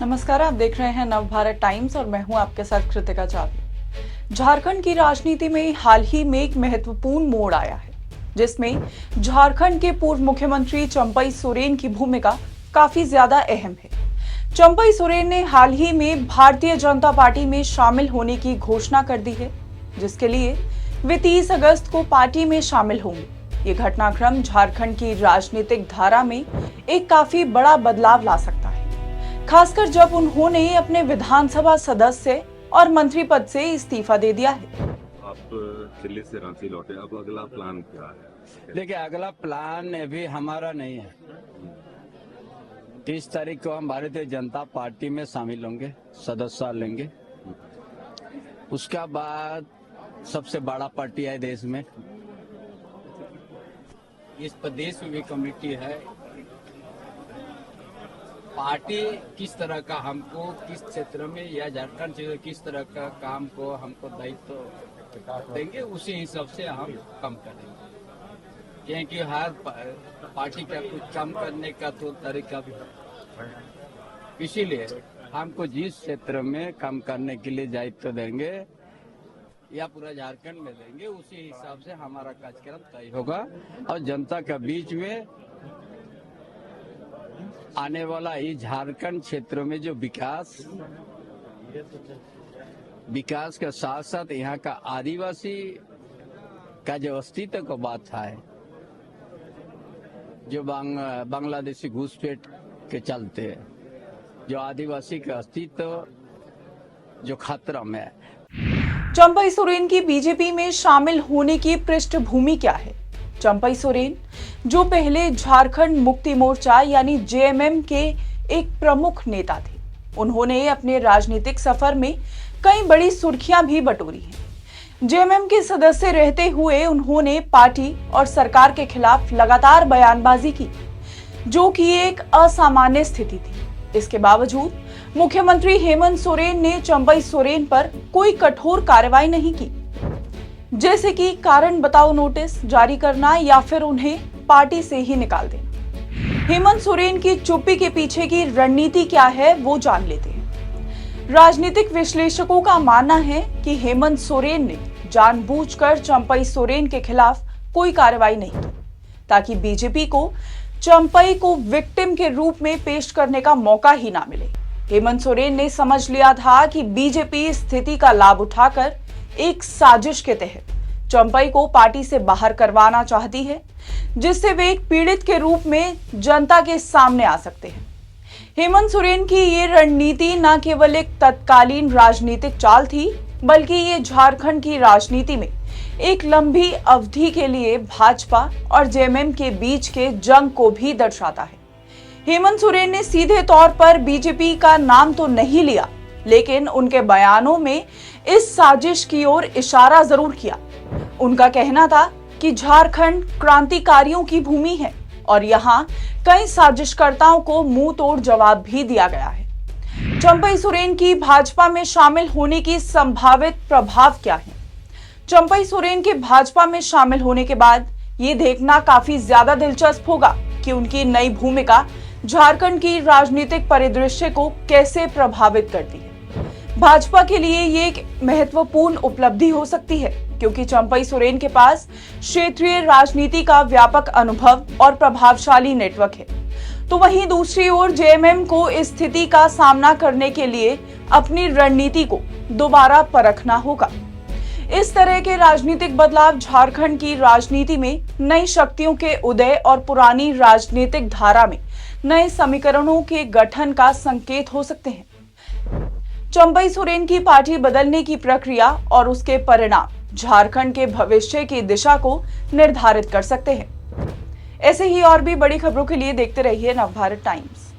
नमस्कार, आप देख रहे हैं नवभारत टाइम्स और मैं हूं आपके साथ कृतिका चावला। झारखंड की राजनीति में हाल ही में एक महत्वपूर्ण मोड़ आया है, जिसमें झारखंड के पूर्व मुख्यमंत्री चंपई सोरेन की भूमिका काफी ज्यादा अहम है। चंपई सोरेन ने हाल ही में भारतीय जनता पार्टी में शामिल होने की घोषणा कर दी है, जिसके लिए वे 30 अगस्त को पार्टी में शामिल होंगे। ये घटनाक्रम झारखंड की राजनीतिक धारा में एक काफी बड़ा बदलाव ला सकता है, खासकर जब उन्होंने अपने विधानसभा सदस्य और मंत्री पद से इस्तीफा दे दिया है। आप दिल्ली से रांची लौटे, अब अगला प्लान क्या है? देखिए, अगला प्लान अभी हमारा नहीं है। 30 तारीख को हम भारतीय जनता पार्टी में शामिल होंगे, सदस्यता लेंगे। उसके बाद सबसे बड़ा पार्टी है देश में, इस प्रदेश में भी कमेटी है। पार्टी किस तरह का हमको किस क्षेत्र में या झारखंड क्षेत्र किस तरह का काम को हमको दायित्व देंगे, उसी हिसाब से हम कम करेंगे, क्योंकि हर पार्टी का कुछ कम करने का तो तरीका भी है। इसीलिए हमको जिस क्षेत्र में कम करने के लिए दायित्व देंगे या पूरा झारखंड में देंगे, उसी हिसाब से हमारा कार्यक्रम तय होगा और जनता के बीच में आने वाला इस झारखंड क्षेत्र में जो विकास के साथ साथ यहाँ का आदिवासी का जो अस्तित्व का बात है, जो बांग्लादेशी घुसपैठ के चलते है, जो आदिवासी का अस्तित्व जो खतरा में है। चंपई सोरेन की बीजेपी में शामिल होने की पृष्ठभूमि क्या है? चंपई सोरेन, जो पहले झारखंड मुक्ति मोर्चा यानी जेएमएम के एक प्रमुख नेता थे, उन्होंने अपने राजनीतिक सफर में कई बड़ी सुर्खियां भी बटोरी हैं। जेएमएम के सदस्य रहते हुए उन्होंने पार्टी और सरकार के खिलाफ लगातार बयानबाजी की, जो कि एक असामान्य स्थिति थी। इसके बावजूद मुख्यमंत्री हेमंत सोरेन ने चंपई सोरेन पर कोई कठोर कार्रवाई नहीं की, जैसे कि कारण बताओ नोटिस जारी करना या फिर उन्हें पार्टी से ही निकाल देना। हेमंत सोरेन की चुप्पी के पीछे की रणनीति क्या है, वो जान लेते हैं। राजनीतिक विश्लेषकों का मानना है कि हेमंत सोरेन ने जानबूझकर चंपई सोरेन के खिलाफ कोई कार्रवाई नहीं की, ताकि बीजेपी को चंपई को विक्टिम के रूप में पेश करने का मौका ही ना मिले। हेमंत सोरेन ने समझ लिया था कि बीजेपी स्थिति का लाभ उठाकर एक साजिश के तहत चंपई को पार्टी से बाहर करवाना चाहती है, जिससे वे एक पीड़ित के रूप में जनता के सामने आ सकते हैं। हेमंत सोरेन की ये रणनीति न केवल एक तत्कालीन राजनीतिक चाल थी, बल्कि ये झारखंड की राजनीति में एक लंबी अवधि के लिए भाजपा और जेएमएम के बीच के जंग को भी दर्शाता है। हेमंत सोरेन ने सीधे तौर पर बीजेपी का नाम तो नहीं लिया, लेकिन उनके बयानों में इस साजिश की ओर इशारा जरूर किया। उनका कहना था कि झारखंड क्रांतिकारियों की भूमि है और यहाँ कई साजिशकर्ताओं को मुंह तोड़ जवाब भी दिया गया है। चंपई सोरेन की भाजपा में शामिल होने की संभावित प्रभाव क्या है? चंपई सोरेन के भाजपा में शामिल होने के बाद ये देखना काफी ज्यादा दिलचस्प होगा कि उनकी नई भूमिका झारखंड की राजनीतिक परिदृश्य को कैसे प्रभावित करती है। भाजपा के लिए ये एक महत्वपूर्ण उपलब्धि हो सकती है, क्योंकि चंपई सोरेन के पास क्षेत्रीय राजनीति का व्यापक अनुभव और प्रभावशाली नेटवर्क है। तो वहीं दूसरी ओर जेएमएम को इस स्थिति का सामना करने के लिए अपनी रणनीति को दोबारा परखना होगा। इस तरह के राजनीतिक बदलाव झारखंड की राजनीति में नई शक्तियों के उदय और पुरानी राजनीतिक धारा में नए समीकरणों के गठन का संकेत हो सकते हैं। चंपई सोरेन की पार्टी बदलने की प्रक्रिया और उसके परिणाम झारखंड के भविष्य की दिशा को निर्धारित कर सकते हैं। ऐसे ही और भी बड़ी खबरों के लिए देखते रहिए नवभारत टाइम्स।